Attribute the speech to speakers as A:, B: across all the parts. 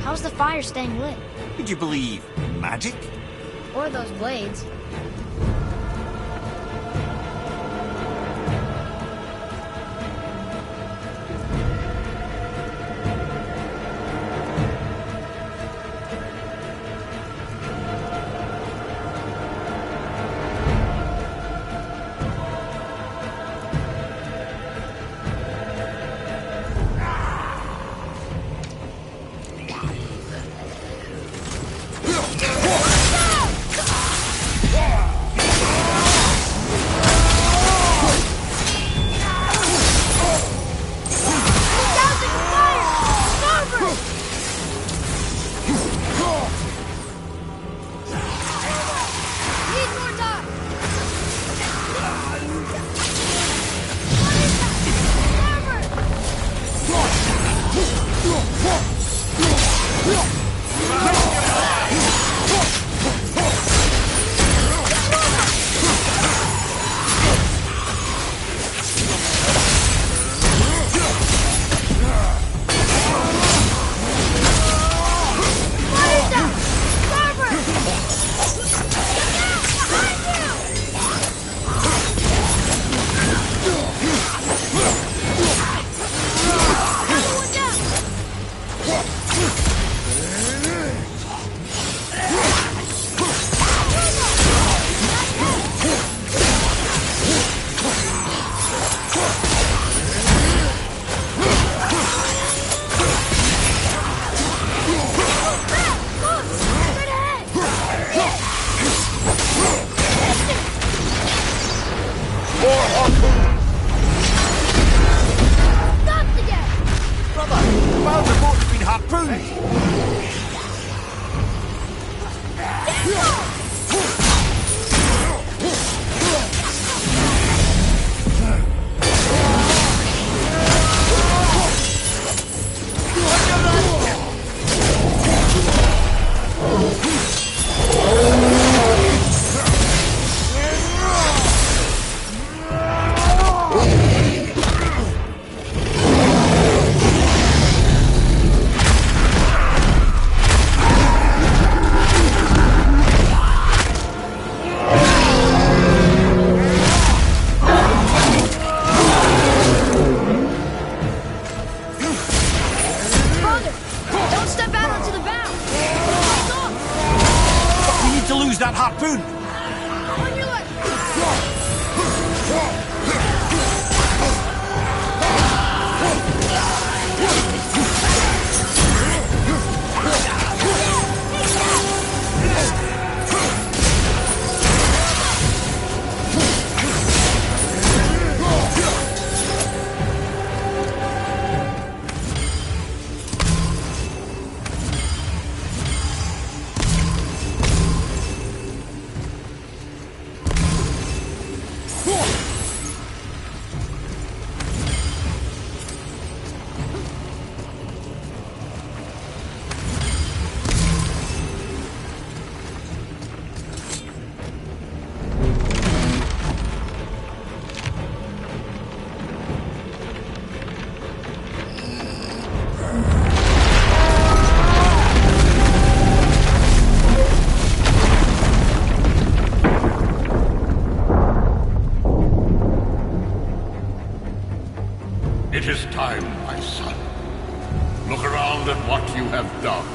A: How's the fire staying lit?
B: Did you believe magic?
A: Or those blades?
B: That harpoon!
A: On your
C: It is time, my son. Look around at what you have done.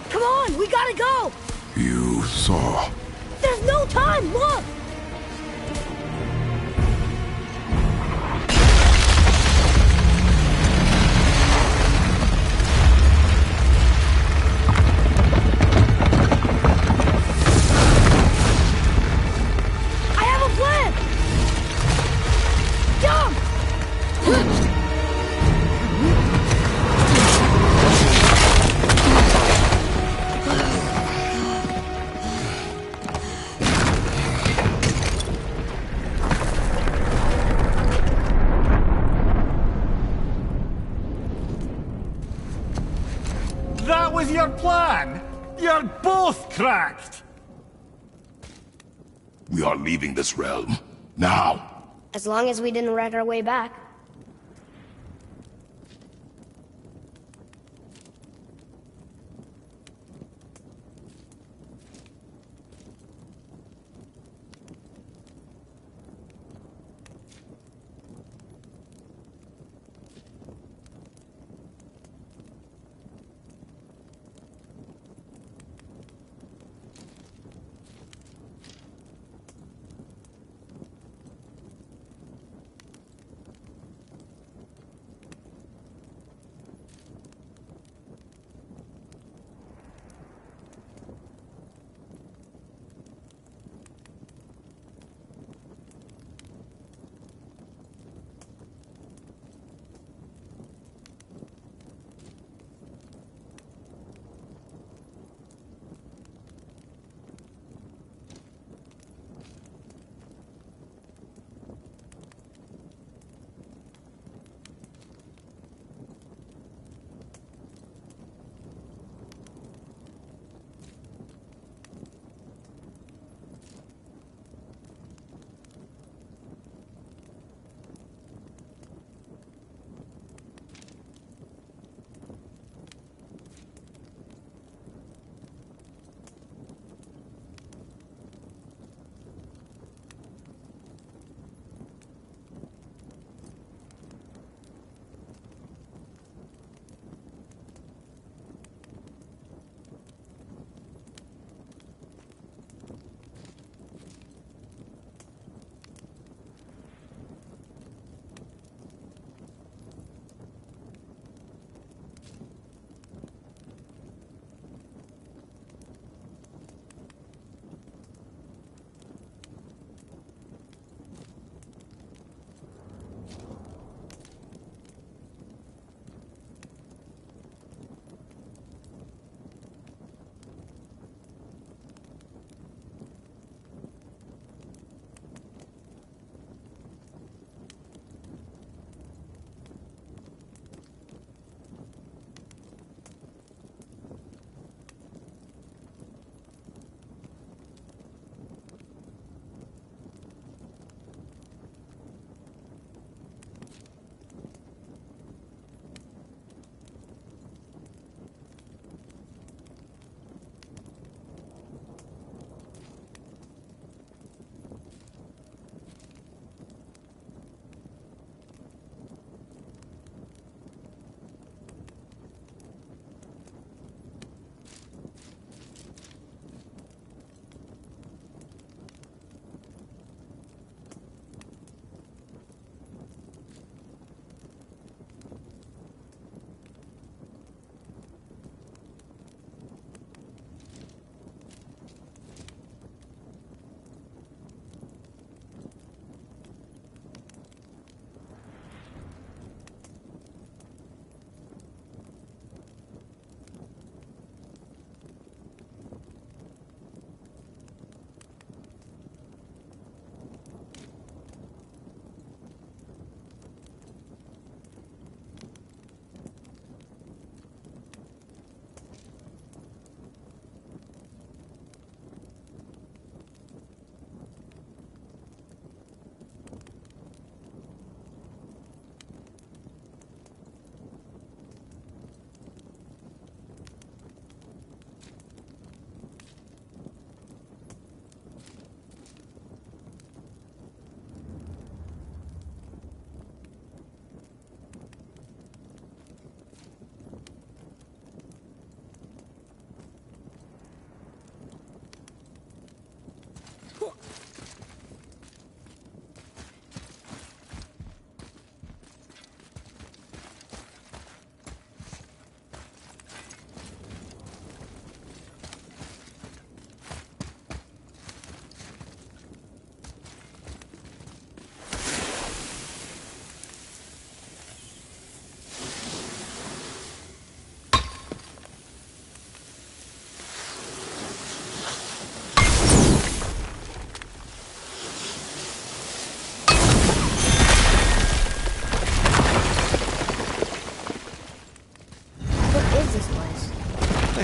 A: Come on, we gotta go!
D: You saw.
A: There's no time, look! I have a
E: plan? You're both cracked!
D: We are leaving this realm. Now!
A: As long as we didn't wreck our way back.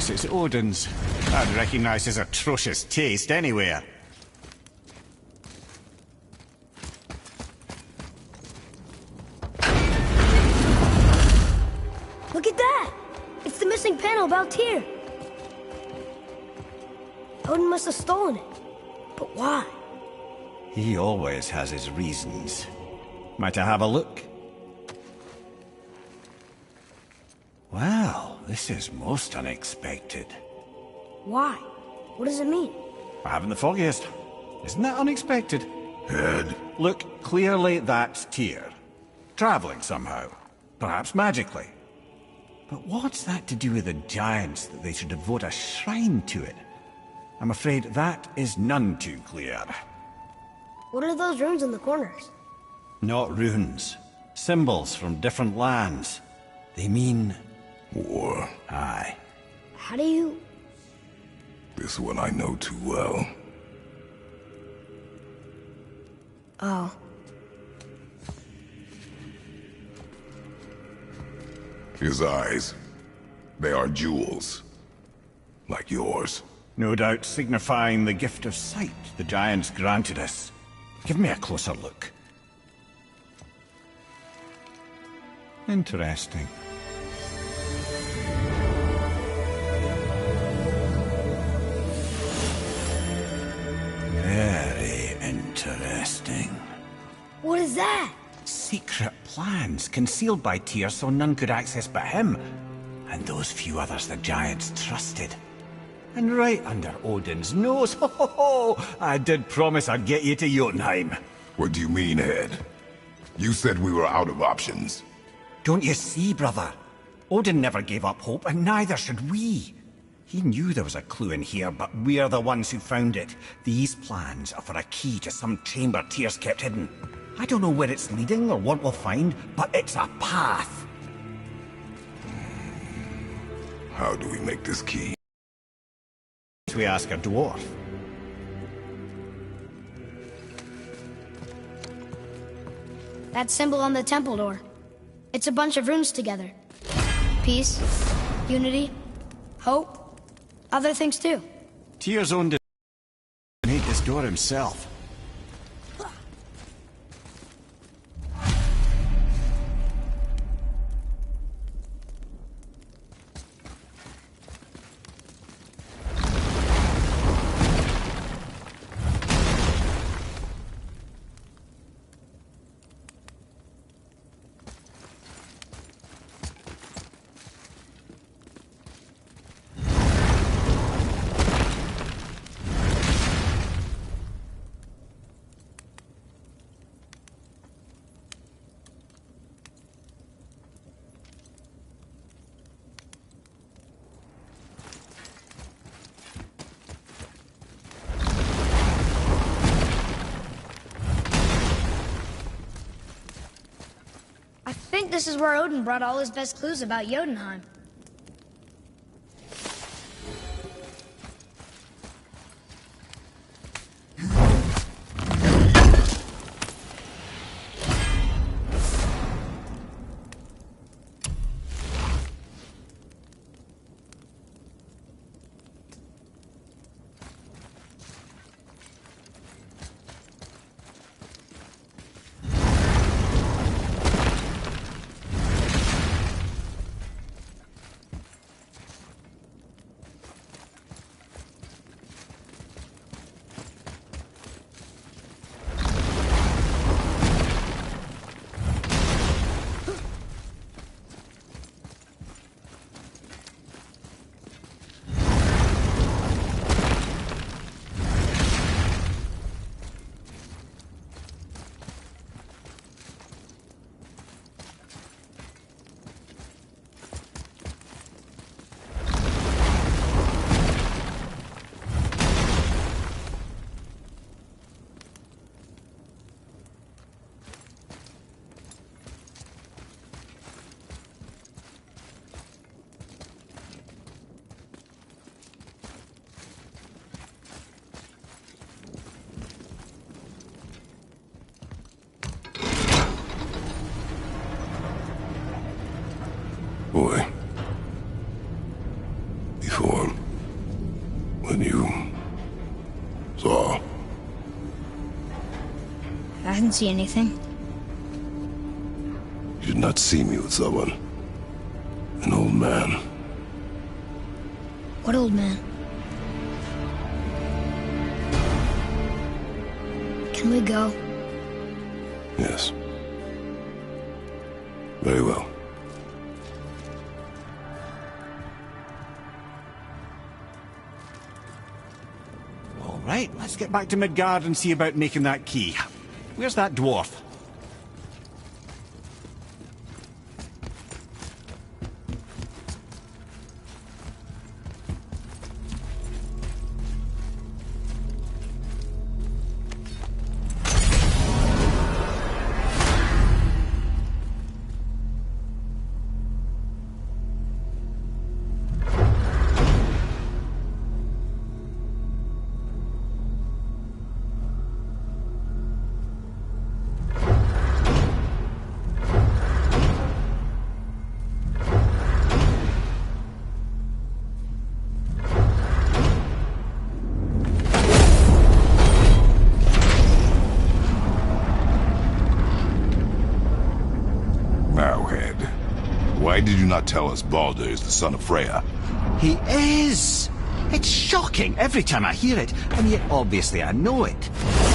B: Yes, it's Odin's. I'd recognize his atrocious taste anywhere.
A: Look at that! It's the missing panel about Tyr. Odin must have stolen it. But why?
B: He always has his reasons. Might I have a look? Well, this is most unexpected.
A: Why? What does it mean?
B: I haven't the foggiest. Isn't that unexpected?
D: Head.
B: Look, clearly that's Tyr. Traveling somehow. Perhaps magically. But what's that to do with the giants that they should devote a shrine to it? I'm afraid that is none too clear.
A: What are those runes in the corners?
B: Not runes. Symbols from different lands. They mean...
D: War.
B: Aye.
A: How do you...
D: This one I know too well.
A: Oh.
D: His eyes. They are jewels. Like yours.
B: No doubt signifying the gift of sight the giants granted us. Give me a closer look. Interesting. Very interesting.
A: What is that?
B: Secret plans concealed by Tyr so none could access but him, and those few others the giants trusted. And right under Odin's nose, ho ho ho! I did promise I'd get you to Jotunheim.
D: What do you mean, Head? You said we were out of options.
B: Don't you see, brother? Odin never gave up hope, and neither should we. He knew there was a clue in here, but we're the ones who found it. These plans are for a key to some chamber Tyr's kept hidden. I don't know where it's leading or what we'll find, but it's a path.
D: How do we make this key?
B: We ask a dwarf.
A: That symbol on the temple door. It's a bunch of runes together. Peace, unity, hope, other things too.
B: Tyr's own made this door himself.
A: I think this is where Odin brought all his best clues about Jotunheim.
D: Boy. Before
A: I didn't see anything.
D: You did not see me with someone. An old man.
A: What old man? Can we go?
D: Yes. Very well.
B: All right, let's get back to Midgard and see about making that key. Where's that dwarf?
D: Now, Head, why did you not tell us Baldur is the son of Freya?
B: He is! It's shocking every time I hear it, and yet obviously I know it.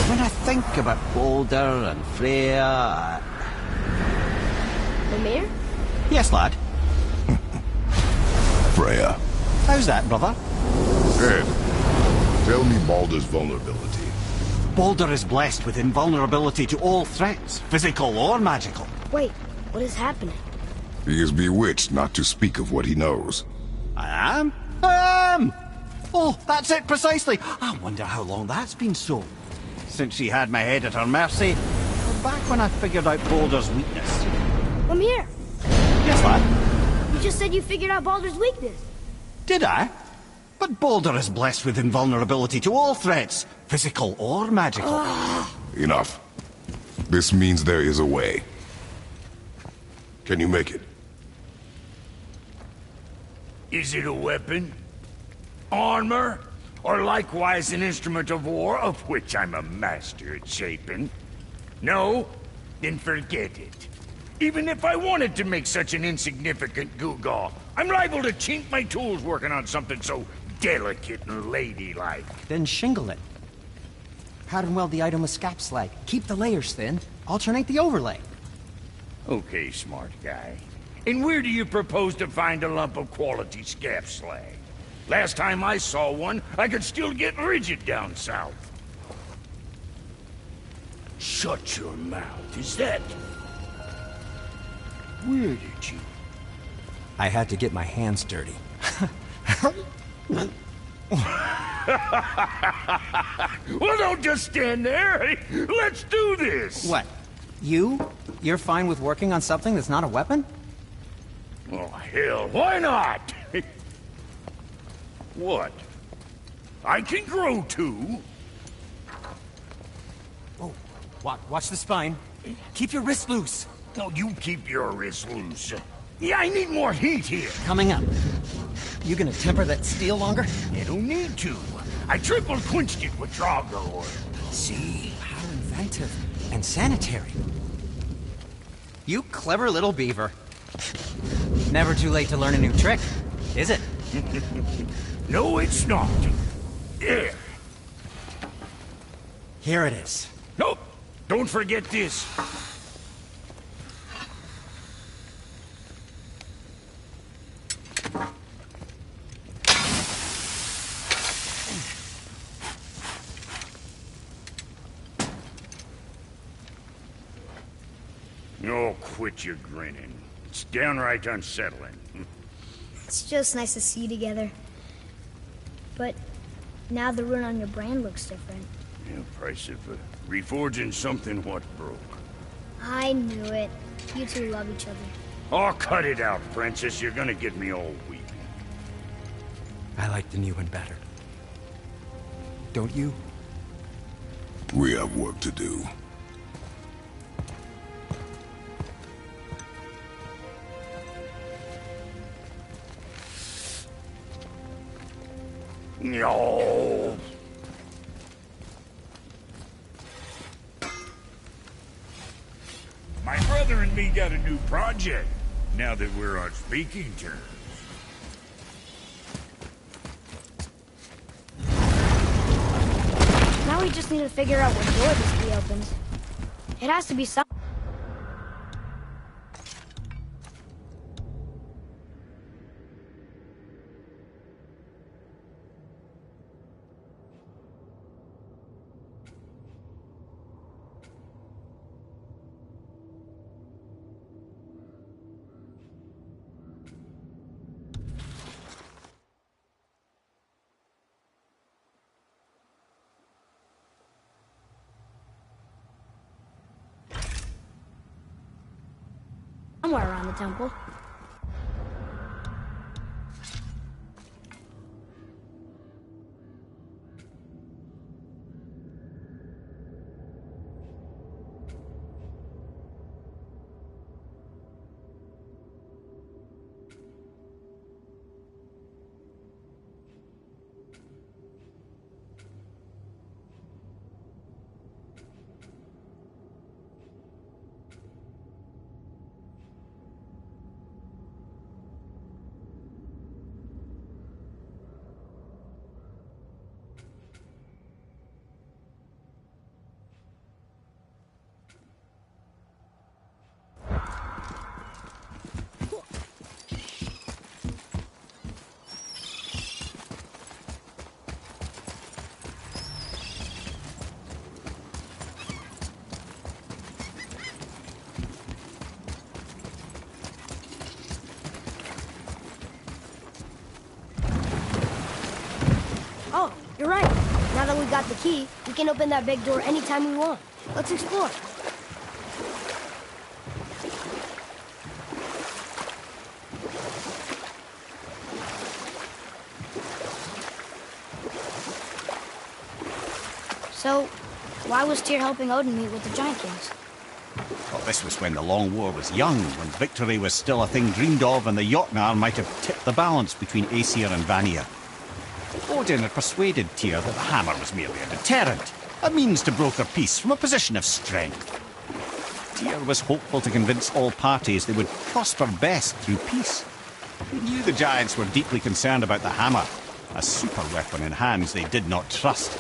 B: When I think about Baldur and Freya...
A: Mimir?
B: Yes, lad.
D: Freya.
B: How's that, brother?
D: Head, tell me Baldur's vulnerability.
B: Baldur is blessed with invulnerability to all threats, physical or magical.
A: Wait, what is happening?
D: He is bewitched not to speak of what he knows.
B: I am? I am! Oh, that's it precisely. I wonder how long that's been so. Since she had my head at her mercy, or back when I figured out Baldur's weakness.
A: Mimir,
B: Yes, lad?
A: you just said you figured out Baldur's weakness.
B: Did I? But Baldur is blessed with invulnerability to all threats, physical or magical.
D: Enough. This means there is a way. Can you make it?
F: Is it a weapon? Armor? Or likewise an instrument of war, of which I'm a master at shaping? No? Then forget it. Even if I wanted to make such an insignificant gewgaw, I'm liable to chink my tools working on something so delicate and ladylike.
G: Then shingle it. Pattern weld the item with scap slag. Keep the layers thin. Alternate the overlay.
F: Okay, smart guy. And where do you propose to find a lump of quality scap slag? Last time I saw one, I could still get rigid down south. Shut your mouth, is that... Where did you...
G: I had to get my hands dirty.
F: Well, don't just stand there. Let's do this.
G: What? You're fine with working on something that's not a weapon?
F: Oh, hell, why not? What? I can grow too.
G: Oh, watch the spine. Keep your wrist loose.
F: No, you keep your wrist loose. Yeah, I need more heat here.
G: Coming up. You gonna temper that steel longer?
F: You don't need to. I triple quenched it with Drago oil.
G: See? How inventive. And sanitary. You clever little beaver. Never too late to learn a new trick, is it?
F: No, it's not. There.
G: Here it is.
F: Nope. Don't forget this. Oh, quit your grinning. It's downright unsettling.
A: It's just nice to see you together. But now the rune on your brand looks different.
F: Yeah, price of reforging something what broke.
A: I knew it. You two love each other.
F: Oh, cut it out, Princess. You're gonna get me all weepy.
G: I like the new one better. Don't you?
D: We have work to do.
F: No. brother and me got a new project, now that we're on speaking terms.
A: Now we just need to figure out what door this key opens. It has to be some... somewhere around the temple. Oh, you're right. Now that we got the key, we can open that big door anytime we want. Let's explore. So, why was Tyr helping Odin meet with the Giant Kings?
B: Well, this was when the Long War was young, when victory was still a thing dreamed of, and the Jotnar might have tipped the balance between Aesir and Vanir. Odin had persuaded Tyr that the hammer was merely a deterrent, a means to broker peace from a position of strength. Tyr was hopeful to convince all parties they would prosper best through peace. He knew the giants were deeply concerned about the hammer, a super weapon in hands they did not trust.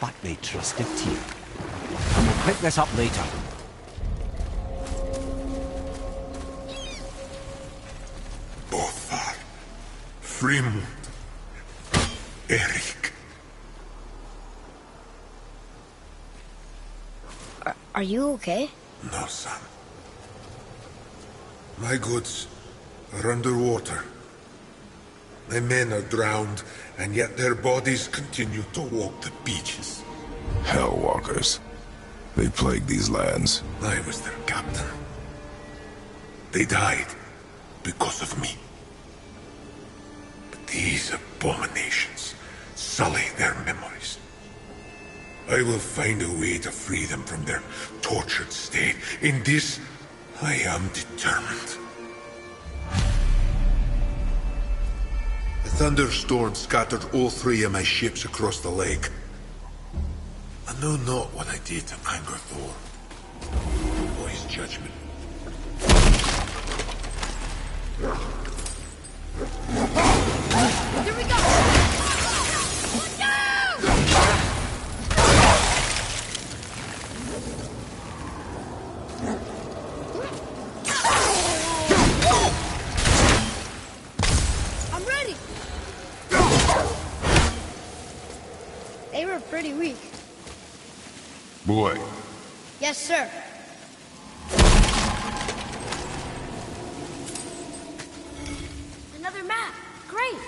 B: But they trusted Tyr. And we'll pick this up later.
D: Bothar, Frimund, Erik.
A: Are you okay?
D: No, son. My goods are underwater. My men are drowned, and yet their bodies continue to walk the beaches.
H: Hellwalkers. They plague these lands.
D: I was their captain. They died because of me. But these abominations sully their memories. I will find a way to free them from their tortured state. In this, I am determined. A thunderstorm scattered all 3 of my ships across the lake. I know not what I did to anger Thor, or his judgment.
A: Here we go! Look out! I'm ready! They were pretty weak.
D: Boy.
A: Yes, sir. Another map. Great.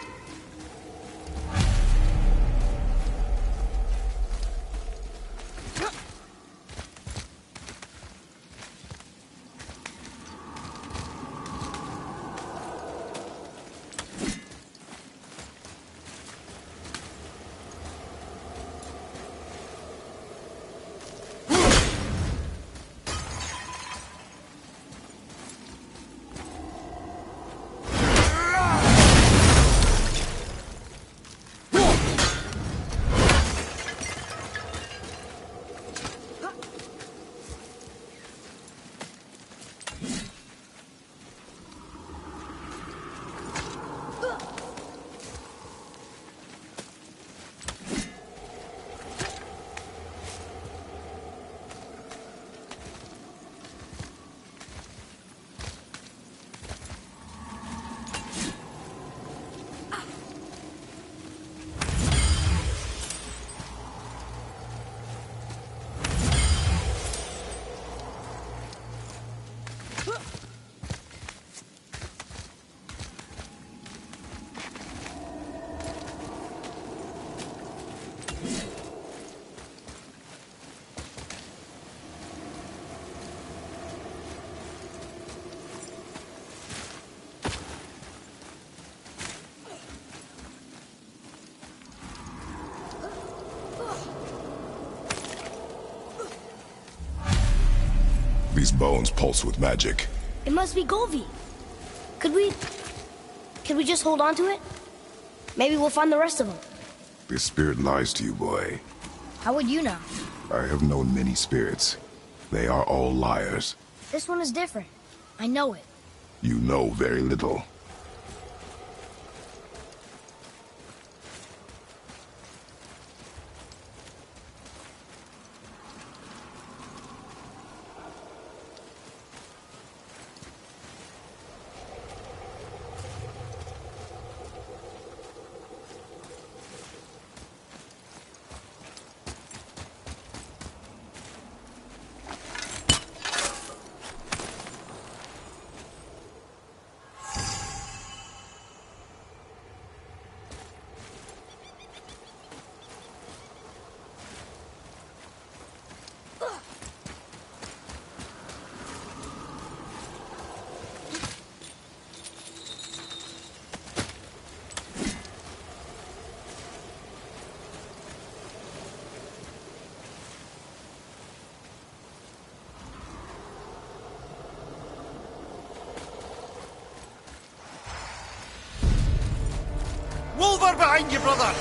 H: These bones pulse with magic.
A: It must be Golvi. Could we just hold on to it? Maybe we'll find the rest of them.
H: This spirit lies to you, boy.
A: How would you know?
H: I have known many spirits. They are all liars.
A: This one is different. I know it.
H: You know very little.
E: Wolver behind you, brother!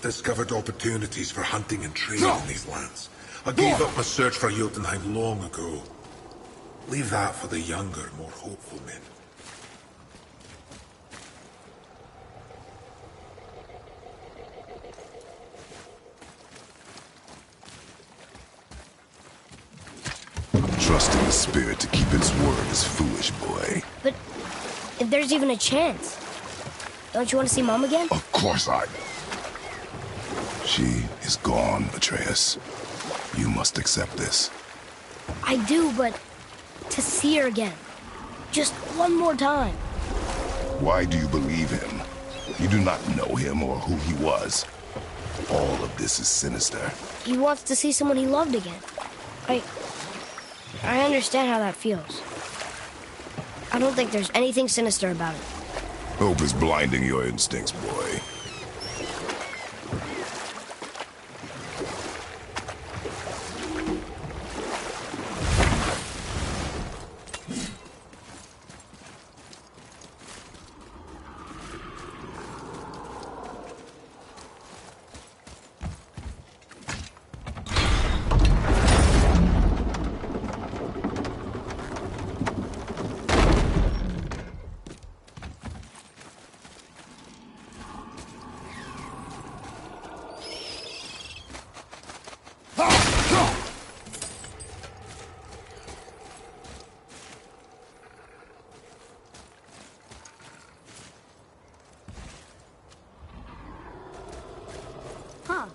D: Discovered opportunities for hunting and trading in these lands. I gave up my search for Jotunheim long ago. Leave that for the younger, more hopeful men.
H: Trusting the spirit to keep its word is foolish, boy.
A: But if there's even a chance, don't you want to see Mom again?
H: Of course I... She is gone, Atreus. You must accept this.
A: I do, but to see her again. Just one more time.
H: Why do you believe him? You do not know him or who he was. All of this is sinister.
A: He wants to see someone he loved again. I understand how that feels. I don't think there's anything sinister about it.
H: Hope is blinding your instincts, boy.
A: Huh.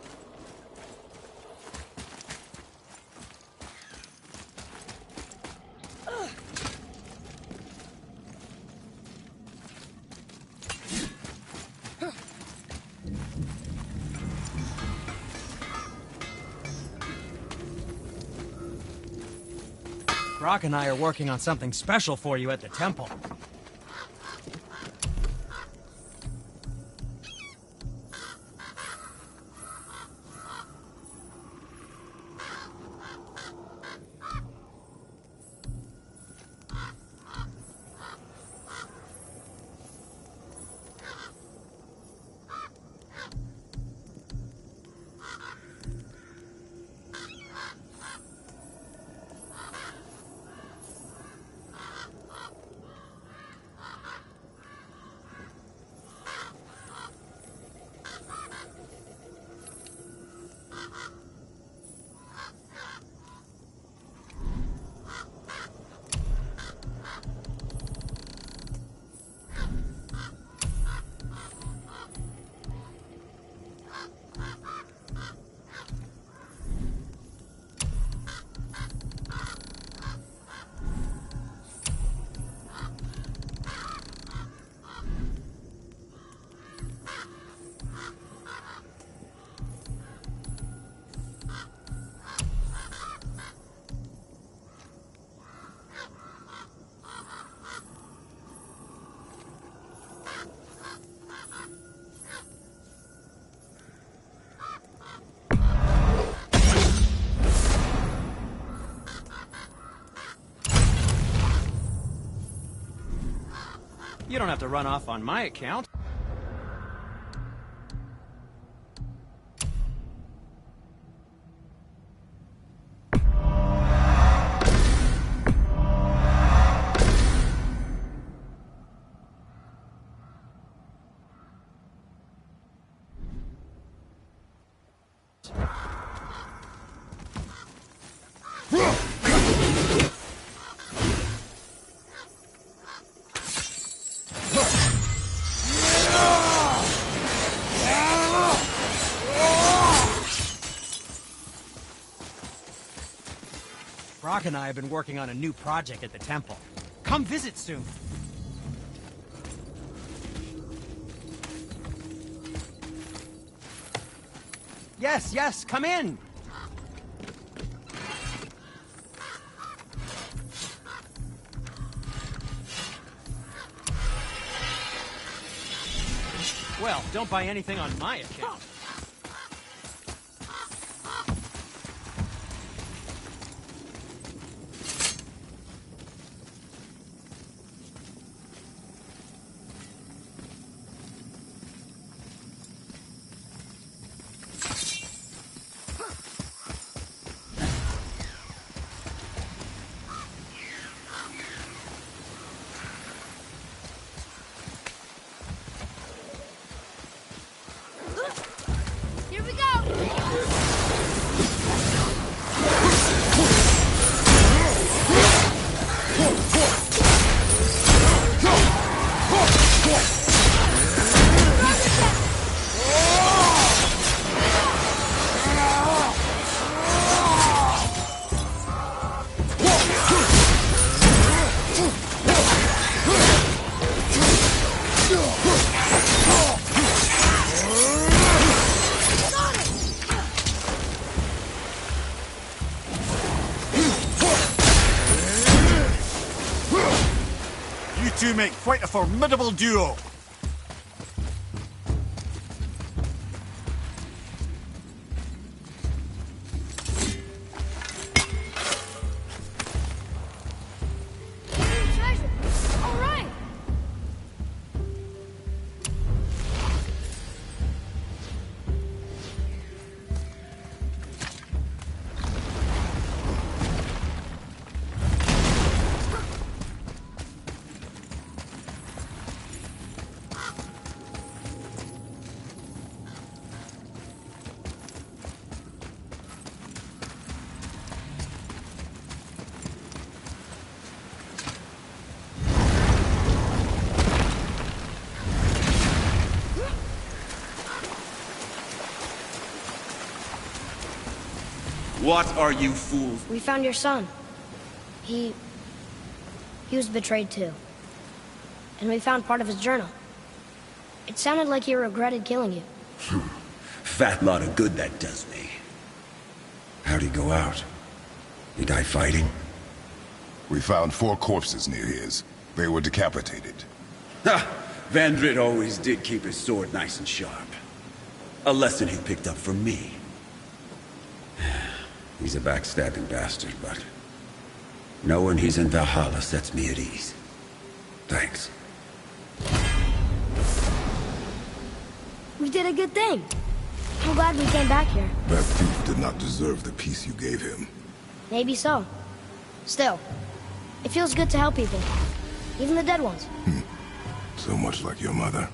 G: Brock and I are working on something special for you at the temple. You don't have to run off on my account. Brock and I have been working on a new project at the temple. Come visit soon. Yes, yes, come in. Well, don't buy anything on my account.
A: Here we go!
E: You two make quite a formidable duo.
A: Treasure! All right!
B: What are you fools?
A: We found your son. He was betrayed too. And we found part of his journal. It sounded like he regretted killing you.
I: Fat lot of good that does me. How'd he go out? He die fighting?
H: We found 4 corpses near his. They were decapitated.
I: Ha! Vandrit always did keep his sword nice and sharp. A lesson he picked up from me. He's a backstabbing bastard, but knowing he's in Valhalla sets me at ease. Thanks.
A: We did a good thing. I'm glad we came back here.
H: That thief did not deserve the peace you gave him.
A: Maybe so. Still, it feels good to help people. Even the dead ones.
H: So much like your mother.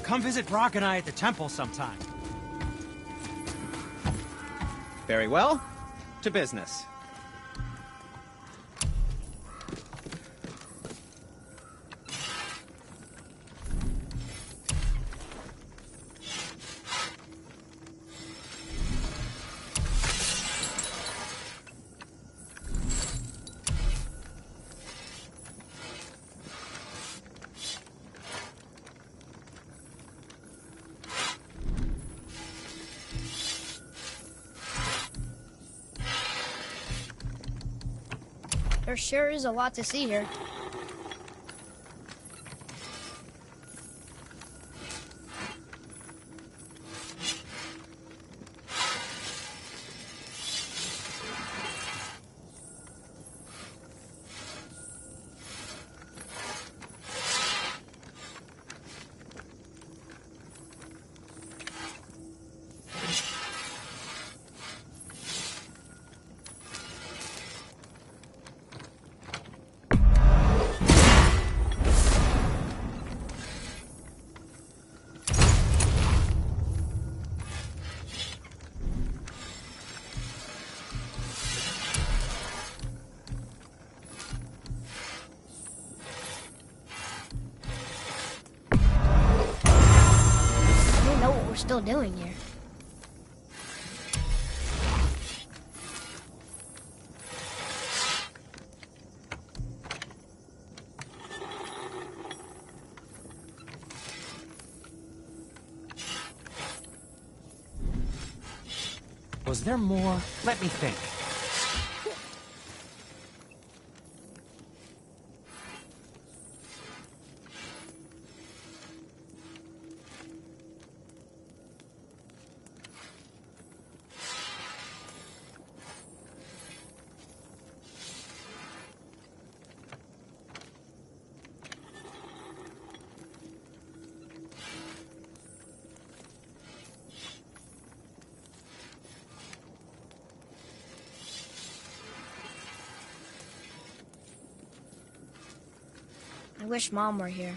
G: come visit Brock and I at the temple sometime.
J: Very well. To business.
A: There sure is a lot to see here. Still doing here?
G: Was there more? Let me think.
A: I wish Mom were here.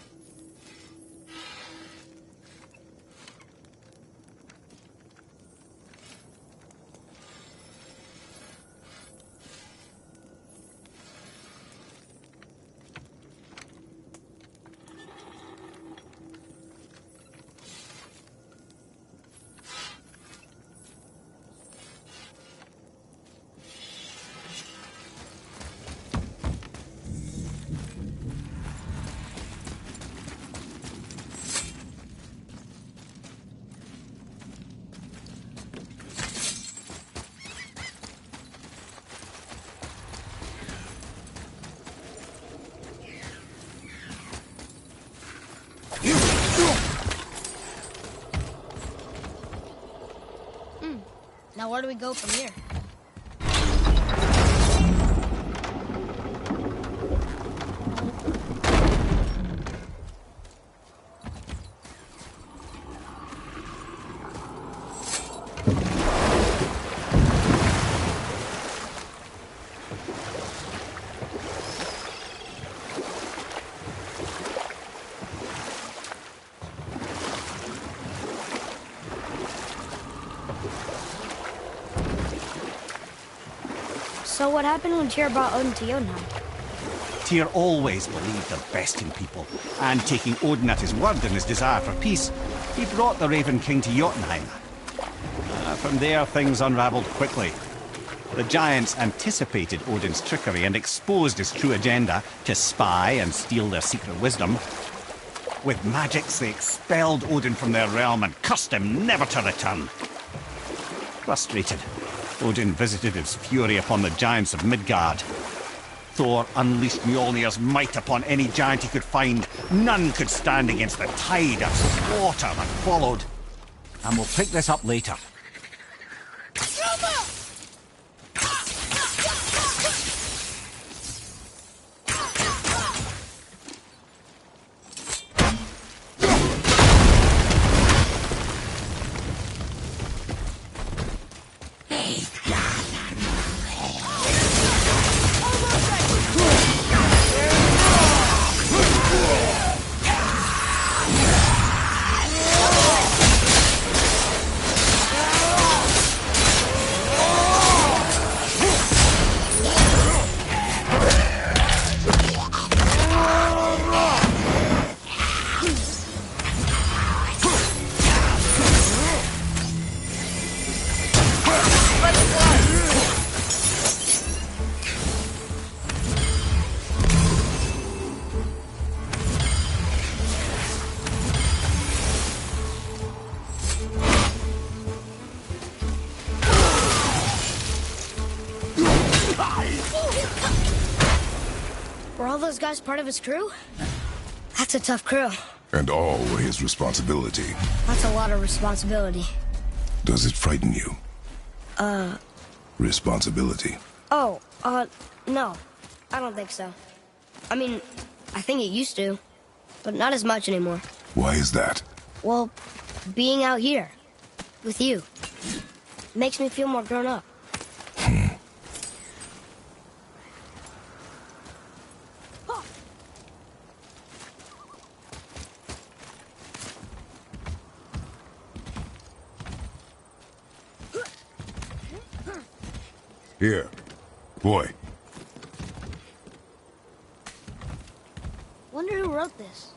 A: Now where do we go from here? So what happened when Tyr brought Odin to Jotunheim?
B: Tyr always believed the best in people, and taking Odin at his word in his desire for peace, he brought the Raven King to Jotunheim. From there, things unraveled quickly. The giants anticipated Odin's trickery and exposed his true agenda to spy and steal their secret wisdom. With magics, they expelled Odin from their realm and cursed him never to return. Frustrated, Odin visited his fury upon the giants of Midgard. Thor unleashed Mjolnir's might upon any giant he could find. None could stand against the tide of slaughter that followed. And we'll pick this up later.
A: Were all those guys part of his crew? That's a tough crew.
H: And all were his responsibility.
A: That's a lot of responsibility.
H: Does it frighten you? Responsibility.
A: Oh, no. I don't think so. I mean, I think it used to, but not as much anymore.
H: Why is that?
A: Well, being out here, with you, makes me feel more grown up.
H: Here. Boy.
A: Wonder who wrote this.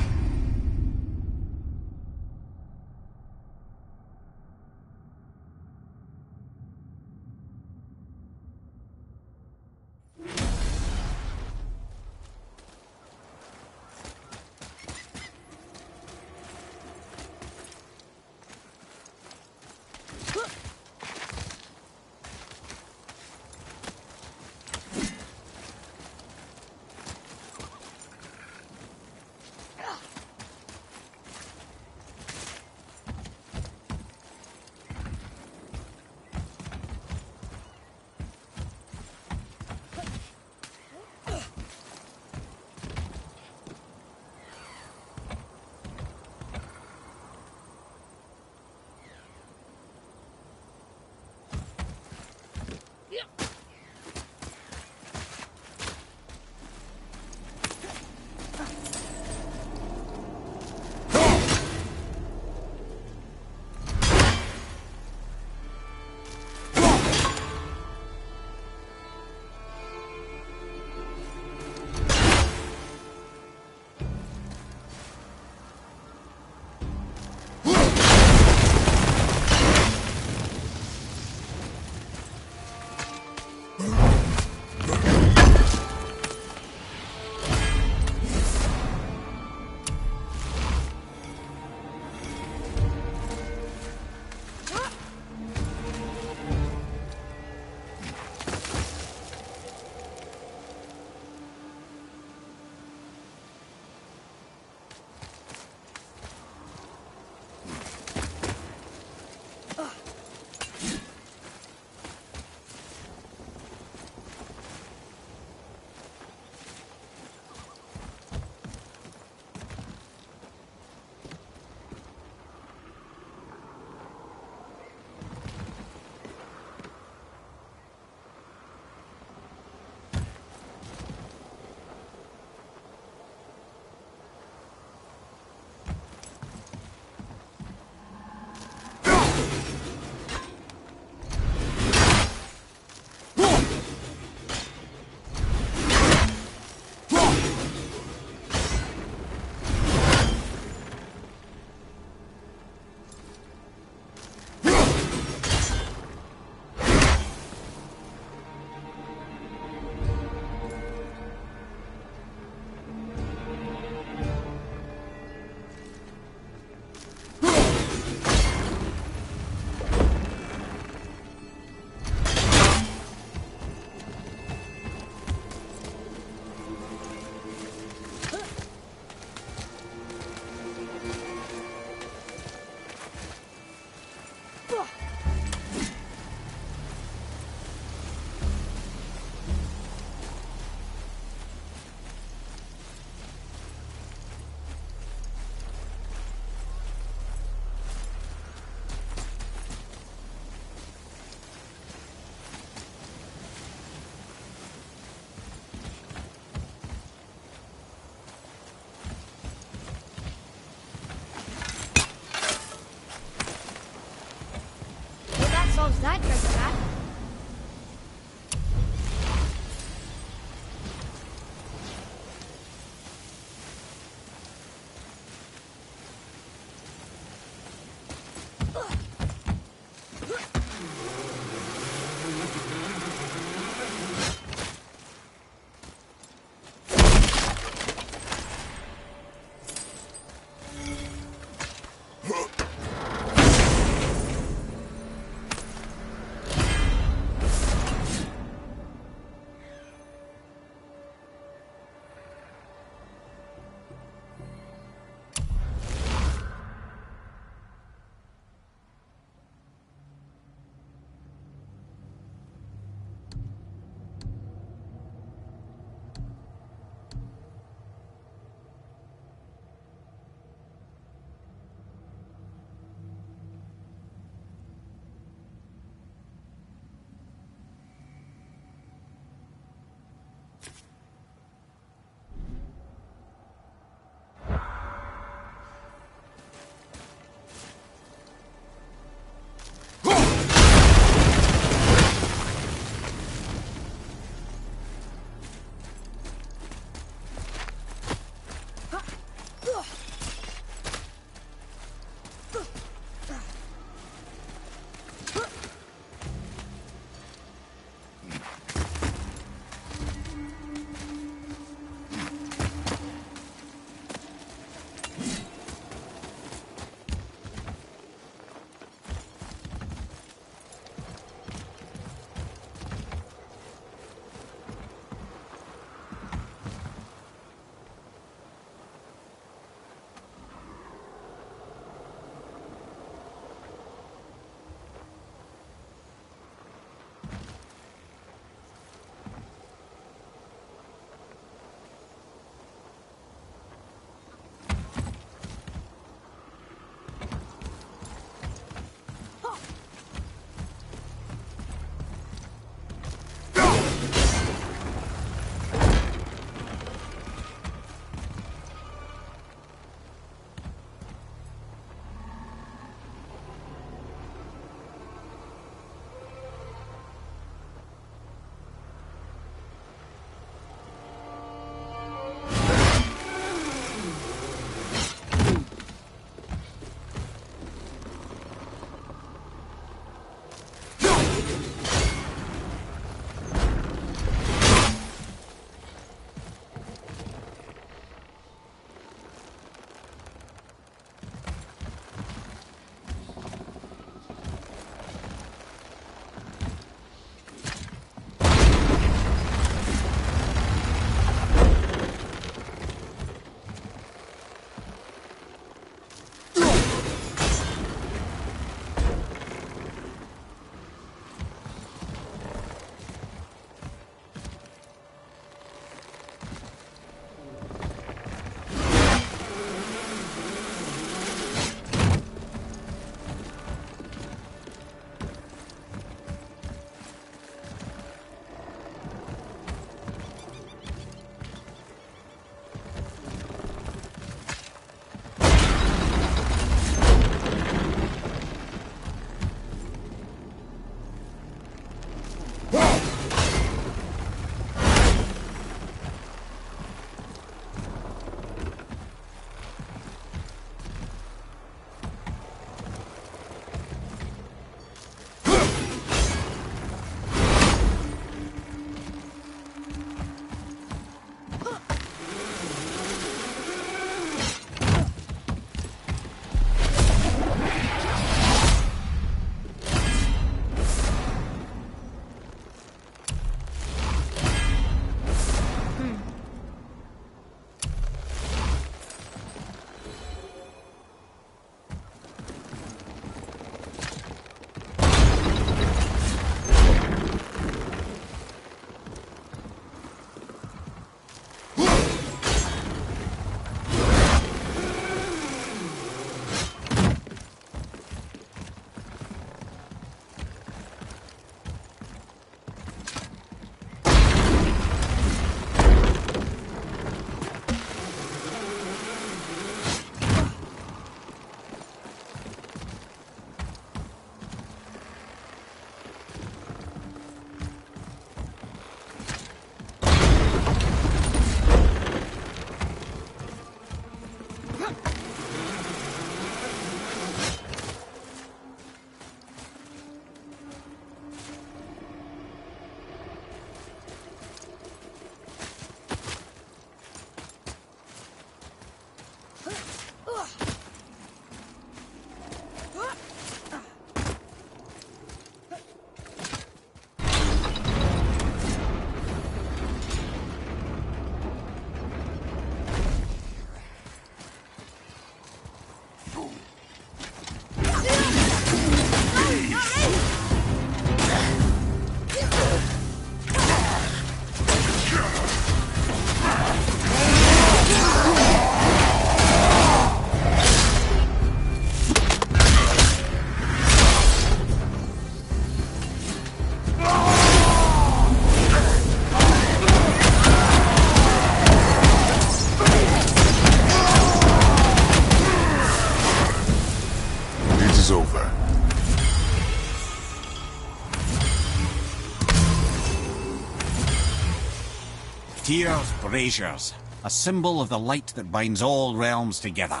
B: Tyr's braziers, a symbol of the light that binds all realms together.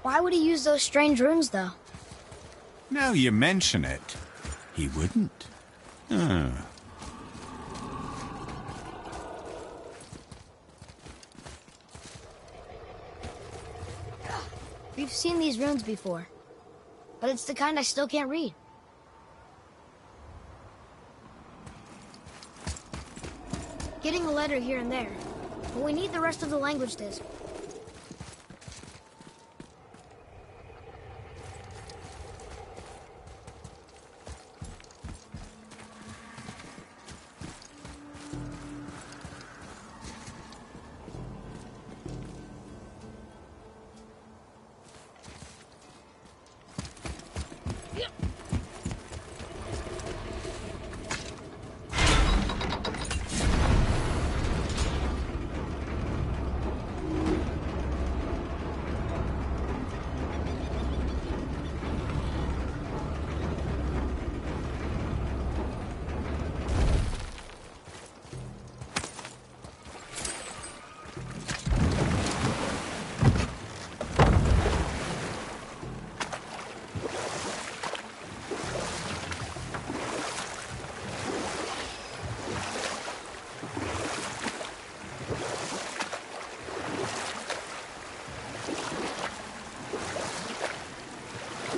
A: Why would he use those strange runes, though?
B: Now you mention it, he wouldn't.
A: We've seen these runes before, but it's the kind I still can't read. Getting a letter here and there, but we need the rest of the language disc.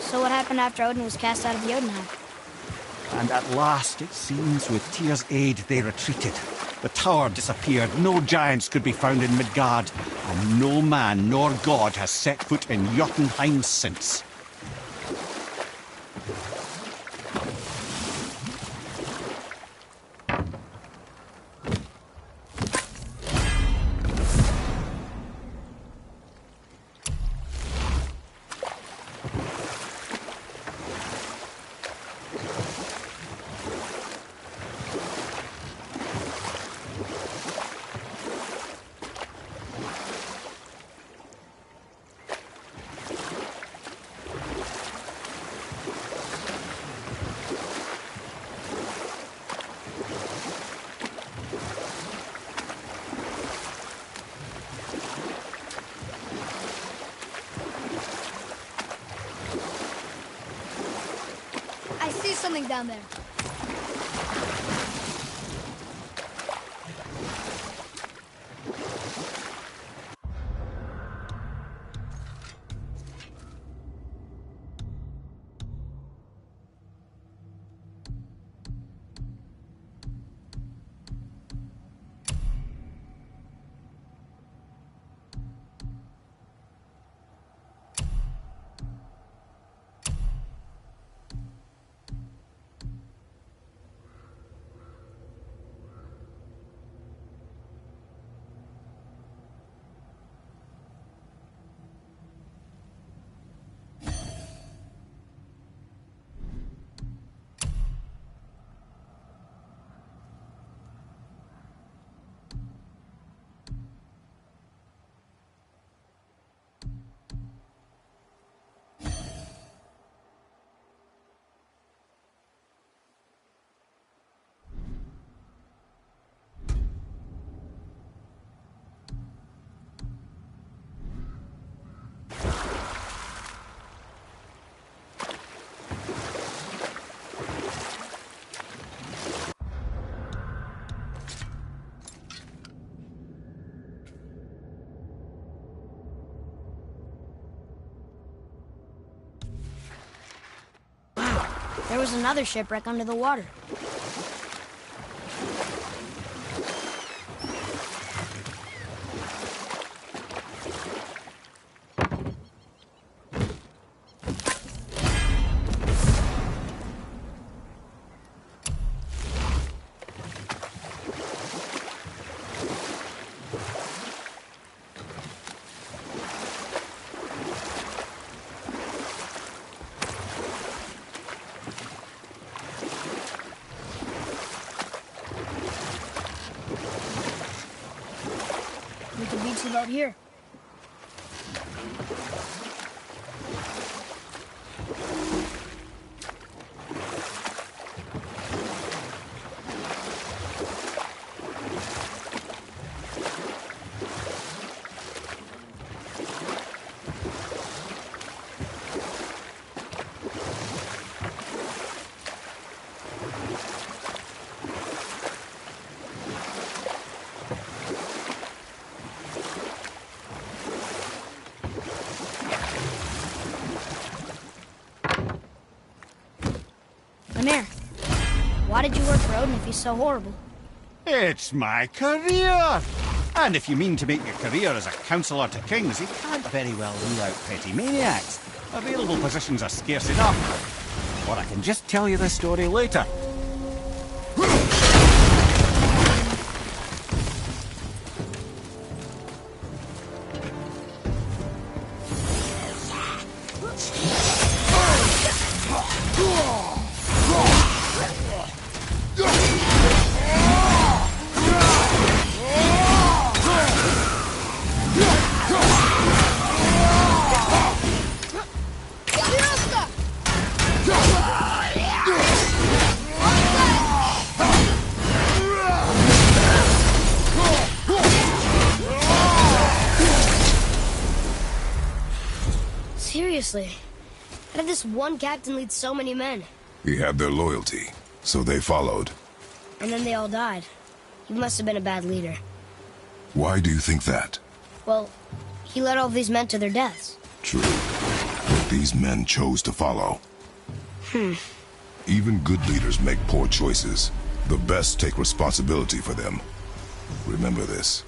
A: So what happened after Odin was cast out of Jotunheim?
B: And at last, it seems, with Tyr's aid, they retreated. The tower disappeared, no giants could be found in Midgard, and no man nor god has set foot in Jotunheim since.
A: I see something down there. There was another shipwreck under the water. We can beach it out here. Why did you work for Odin if he's so horrible?
B: It's my career! And if you mean to make your career as a counsellor to kings, you can't very well rule out petty maniacs. Available positions are scarce enough. Or I can just tell you the story later.
A: Seriously, how did this one captain lead so many men?
H: He had their loyalty, so they followed.
A: And then they all died. He must have been a bad leader.
H: Why do you think that?
A: Well, he led all these men to their deaths.
H: True. But these men chose to follow. Even good leaders make poor choices. The best take responsibility for them. Remember this.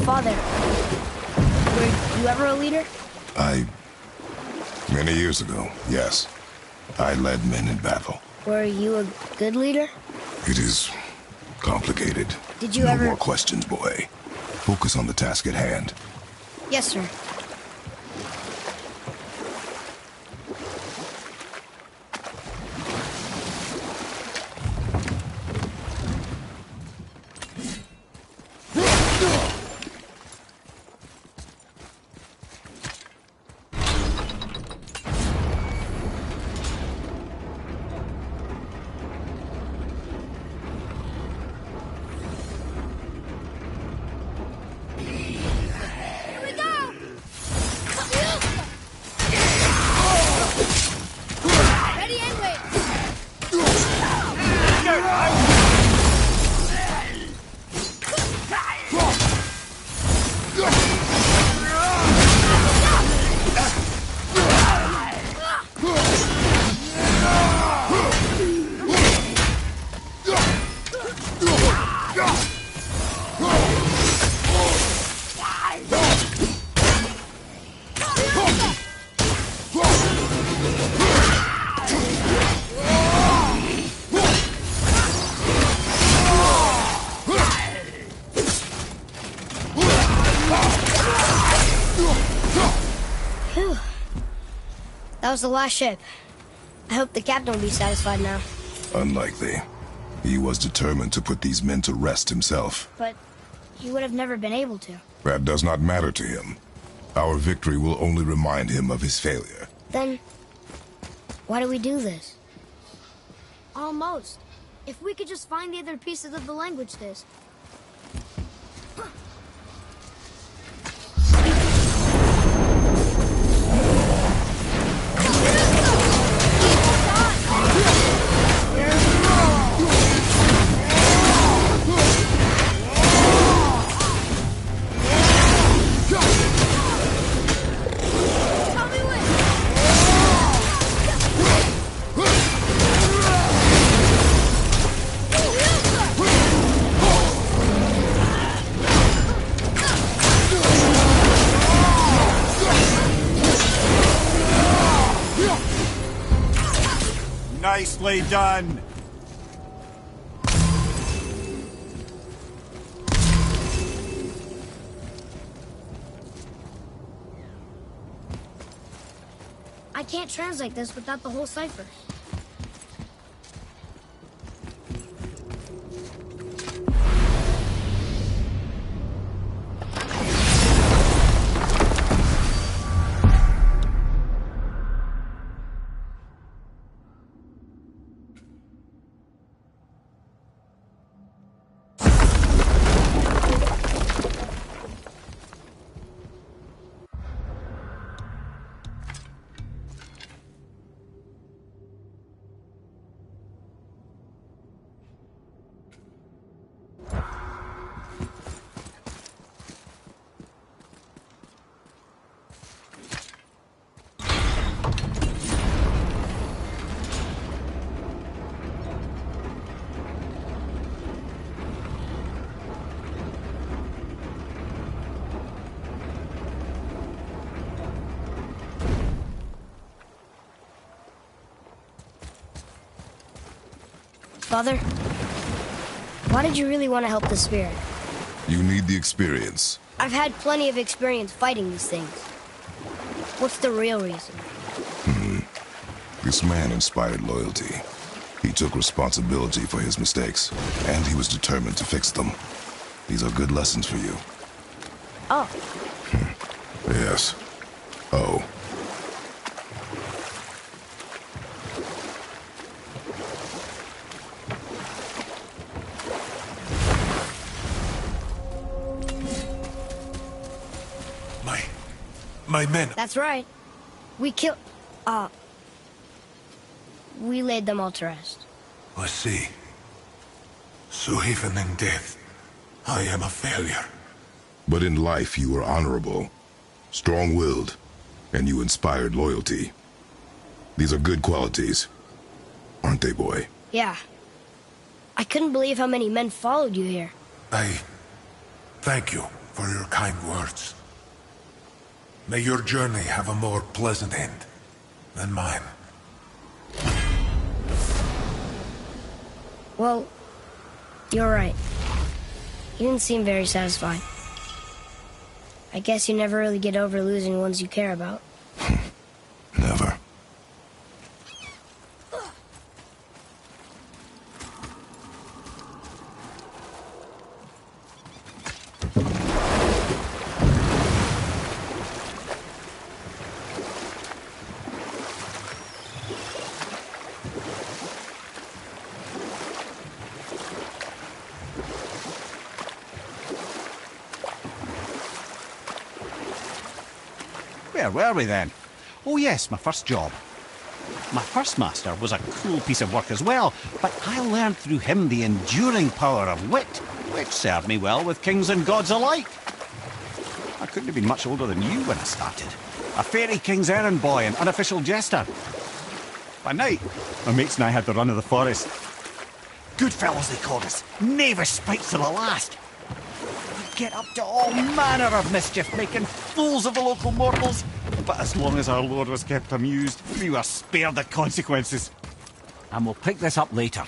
A: Father, were you ever a leader?
H: Many years ago, yes. I led men in battle.
A: Were you a good leader?
H: It is complicated.
A: Did you
H: no
A: ever...
H: more questions, boy. Focus on the task at hand.
A: Yes, sir. That was the last ship. I hope the captain will be satisfied now.
H: Unlikely. He was determined to put these men to rest himself.
A: But he would have never been able to.
H: That does not matter to him. Our victory will only remind him of his failure.
A: Then, why do we do this? Almost. If we could just find the other pieces of the language disk.
E: Nicely done!
A: I can't translate this without the whole cipher. Father, why did you really want to help the spirit?
H: You need the experience.
A: I've had plenty of experience fighting these things. What's the real reason?
H: This man inspired loyalty. He took responsibility for his mistakes, and he was determined to fix them. These are good lessons for you.
A: Oh.
H: Yes. Oh.
D: My men.
A: That's right. We killed... we laid them all to rest.
D: I see. So even in death, I am a failure.
H: But in life you were honorable, strong-willed, and you inspired loyalty. These are good qualities, aren't they, boy?
A: Yeah. I couldn't believe how many men followed you here.
D: I thank you for your kind words. May your journey have a more pleasant end than mine.
A: Well, you're right. You didn't seem very satisfied. I guess you never really get over losing ones you care about.
H: Never.
B: Where were we then? Oh yes, my first job. My first master was a cool piece of work as well, but I learned through him the enduring power of wit, which served me well with kings and gods alike. I couldn't have been much older than you when I started. A fairy king's errand boy and unofficial jester. By night, my mates and I had the run of the forest. Good fellows they called us, knavish spites to the last. We'd get up to all manner of mischief, making fools of the local mortals. But as long as our lord was kept amused, we were spared the consequences. And we'll pick this up later.